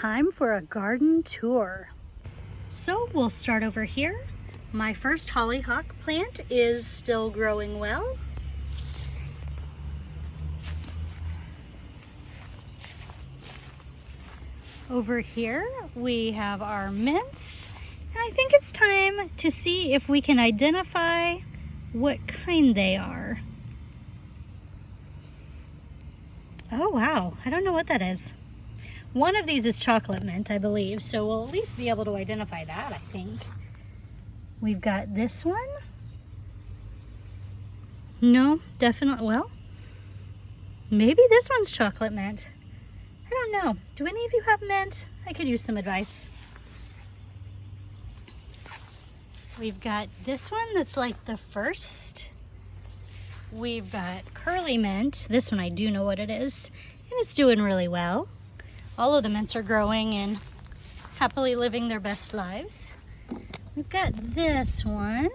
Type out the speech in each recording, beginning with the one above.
time for a garden tour. So we'll start over here. My first hollyhock plant is still growing well. Over here we have our mints. And I think it's time to see if we can identify what kind they are. Oh wow, I don't know what that is. One of these is chocolate mint, I believe, so we'll at least be able to identify that, I think. We've got this one. No, definitely, well, maybe this one's chocolate mint. I don't know. Do any of you have mint? I could use some advice. We've got this one that's like the first. We've got curly mint. This one I do know what it is, and it's doing really well. All of the mints are growing and happily living their best lives. We've got this one.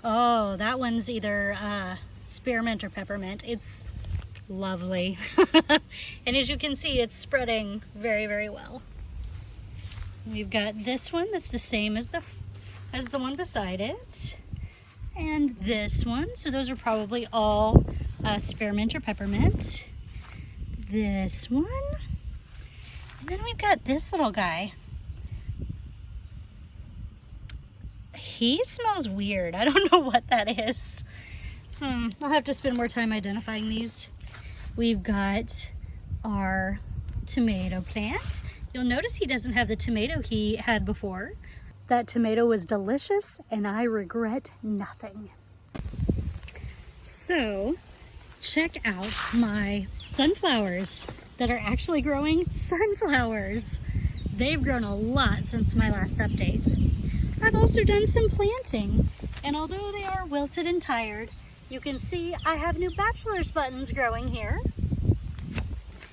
Oh, that one's either spearmint or peppermint. It's lovely. And as you can see, it's spreading very, very well. We've got this one that's the same as the one beside it. And this one. So those are probably all spearmint or peppermint. This one. And then we've got this little guy. He smells weird. I don't know what that is. I'll have to spend more time identifying these. We've got our tomato plant. You'll notice he doesn't have the tomato he had before. That tomato was delicious and I regret nothing. So check out my sunflowers that are actually growing sunflowers. They've grown a lot since my last update. I've also done some planting, and although they are wilted and tired, you can see I have new bachelor's buttons growing here.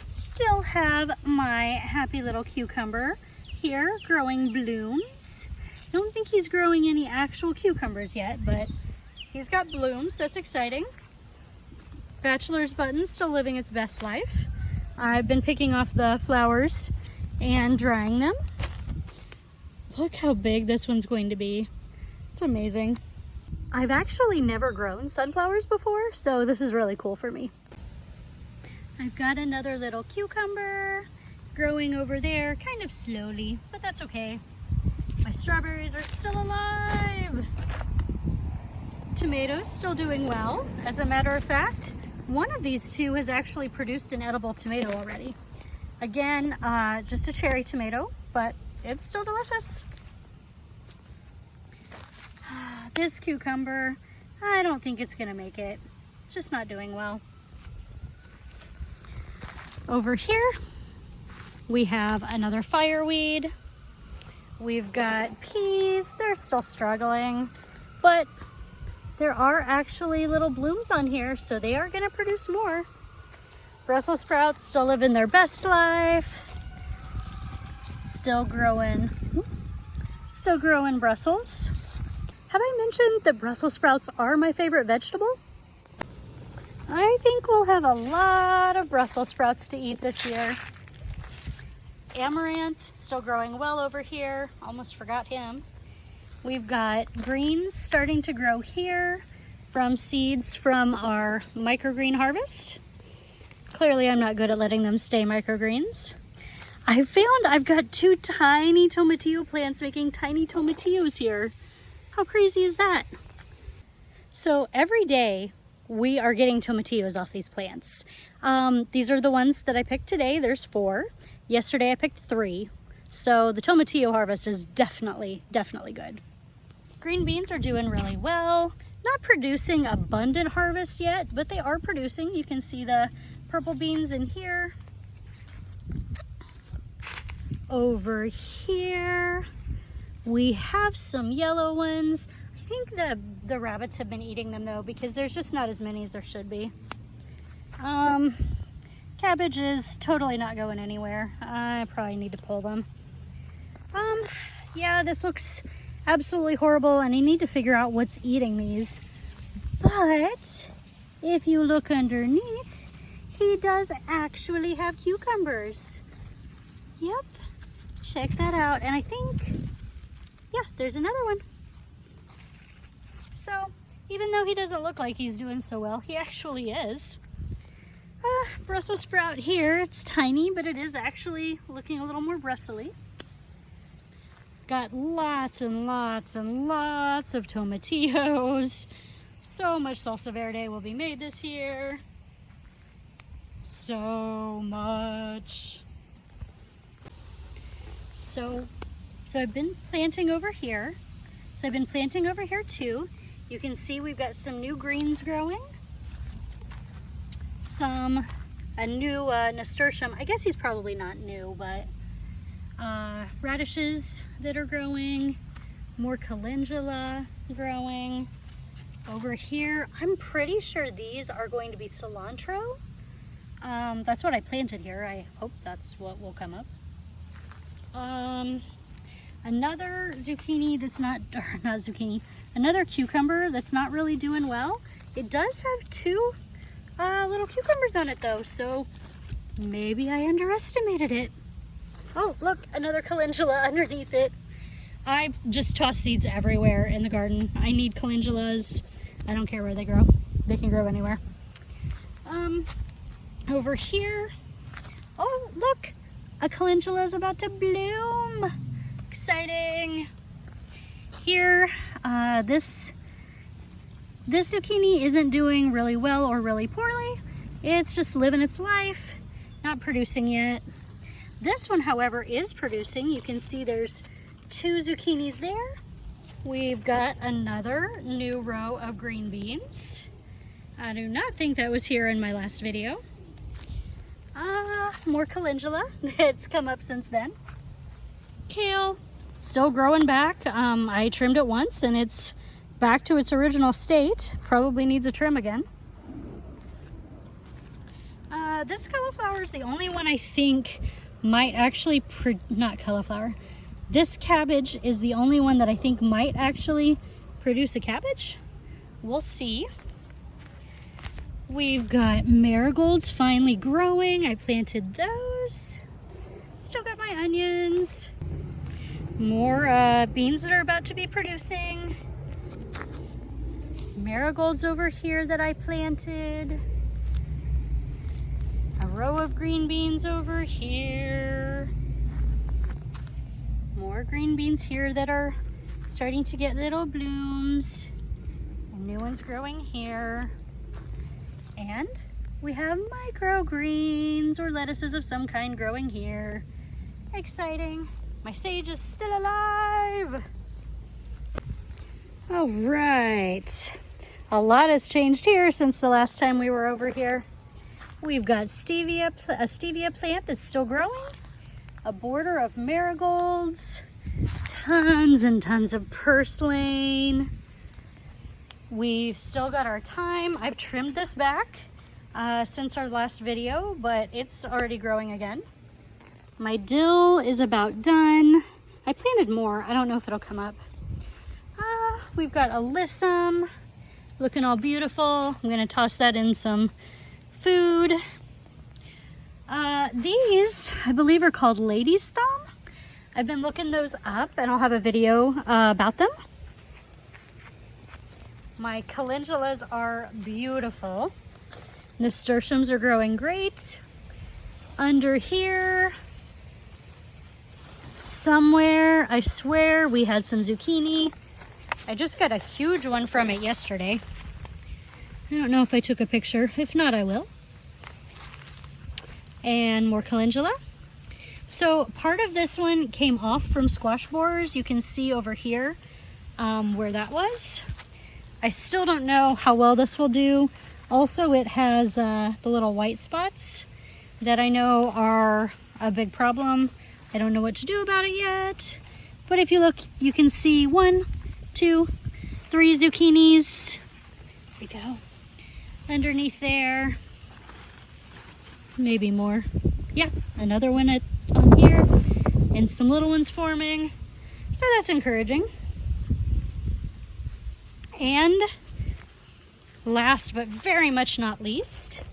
Still have my happy little cucumber here growing blooms. Don't think he's growing any actual cucumbers yet, but he's got blooms. That's exciting. Bachelor's button still living its best life. I've been picking off the flowers and drying them. Look how big this one's going to be. It's amazing. I've actually never grown sunflowers before, so this is really cool for me. I've got another little cucumber growing over there, kind of slowly, but that's okay. My strawberries are still alive. Tomatoes still doing well. As a matter of fact, one of these two has actually produced an edible tomato already. Again, just a cherry tomato, but it's still delicious. This cucumber, I don't think it's gonna make it. It's just not doing well. Over here, we have another fireweed. We've got peas. They're still struggling, but there are actually little blooms on here, so they are gonna produce more. Brussels sprouts still living their best life. Still growing Brussels. Have I mentioned that Brussels sprouts are my favorite vegetable? I think we'll have a lot of Brussels sprouts to eat this year. Amaranth still growing well over here. Almost forgot him. We've got greens starting to grow here from seeds from our microgreen harvest. Clearly I'm not good at letting them stay microgreens. I found I've got two tiny tomatillo plants making tiny tomatillos here. How crazy is that? So every day we are getting tomatillos off these plants. These are the ones that I picked today. There's 4. Yesterday I picked 3. So the tomatillo harvest is definitely good. Green beans are doing really well. Not producing abundant harvest yet, but they are producing. You can see the purple beans in here. Over here, we have some yellow ones. I think the rabbits have been eating them though, because there's just not as many as there should be. Cabbage is totally not going anywhere. I probably need to pull them. Yeah, this looks absolutely horrible and I need to figure out what's eating these. But if you look underneath, he does actually have cucumbers. Yep, check that out. And I think, yeah, there's another one. So even though he doesn't look like he's doing so well, he actually is. Brussels sprout here, it's tiny, but it is actually looking a little more Brussels-y. Got lots and lots and lots of tomatillos. So much salsa verde will be made this year. So much. So I've been planting over here. So I've been planting over here too. You can see we've got some new greens growing. A new nasturtium. I guess he's probably not new, but radishes that are growing. More calendula growing. Over here, I'm pretty sure these are going to be cilantro. That's what I planted here. I hope that's what will come up. Another zucchini that's not zucchini, another cucumber that's not really doing well. It does have two little cucumbers on it though, so maybe I underestimated it. Oh, look, another calendula underneath it. I just toss seeds everywhere in the garden. I need calendulas. I don't care where they grow. They can grow anywhere. Over here, oh, look, a calendula is about to bloom. Exciting. Here, this zucchini isn't doing really well or really poorly. It's just living its life, not producing yet. This one, however, is producing. You can see there's 2 zucchinis there. We've got another new row of green beans. I do not think that was here in my last video. More calendula. It's come up since then. Kale, still growing back. I trimmed it once and it's back to its original state. Probably needs a trim again. This cauliflower is the only one I think might actually, not cauliflower. This cabbage is the only one that I think might actually produce a cabbage. We'll see. We've got marigolds finally growing. I planted those. Still got my onions. More beans that are about to be producing. Marigolds over here that I planted. A row of green beans over here. More green beans here that are starting to get little blooms. And new ones growing here. And we have microgreens or lettuces of some kind growing here. Exciting. My sage is still alive. All right. A lot has changed here since the last time we were over here. We've got a stevia plant that's still growing. A border of marigolds. Tons and tons of purslane. We've still got our thyme. I've trimmed this back since our last video, but it's already growing again. My dill is about done. I planted more. I don't know if it'll come up. We've got alyssum looking all beautiful. I'm going to toss that in some food. These, I believe, are called lady's thumb. I've been looking those up and I'll have a video about them. My calendulas are beautiful. Nasturtiums are growing great. Under here, somewhere, I swear, we had some zucchini. I just got a huge one from it yesterday. I don't know if I took a picture. If not, I will. And more calendula. So part of this one came off from squash borers. You can see over here where that was. I still don't know how well this will do. Also, it has the little white spots that I know are a big problem. I don't know what to do about it yet. But if you look, you can see 1, 2, 3 zucchinis. There we go. Underneath there. Maybe more. Yeah, another one on here. And some little ones forming. So that's encouraging. And last but very much not least,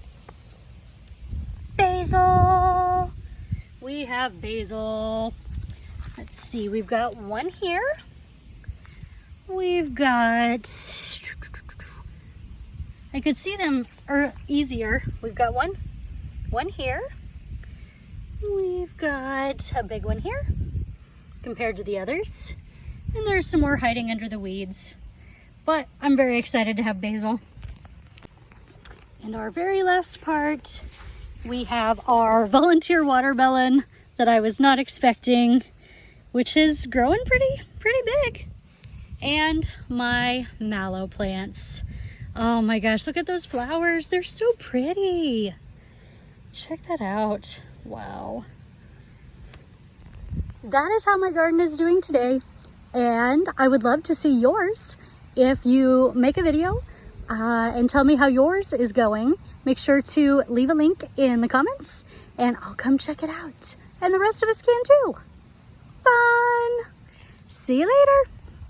basil. We have basil. Let's see, we've got one here. We've got, I could see them easier. We've got one here. We've got a big one here compared to the others. And there's some more hiding under the weeds. But I'm very excited to have basil. And our very last part, we have our volunteer watermelon that I was not expecting, which is growing pretty big. And my mallow plants. Oh my gosh, look at those flowers. They're so pretty. Check that out. Wow. That is how my garden is doing today. And I would love to see yours. If you make a video and tell me how yours is going, make sure to leave a link in the comments and I'll come check it out. And the rest of us can too. Fun! See you later.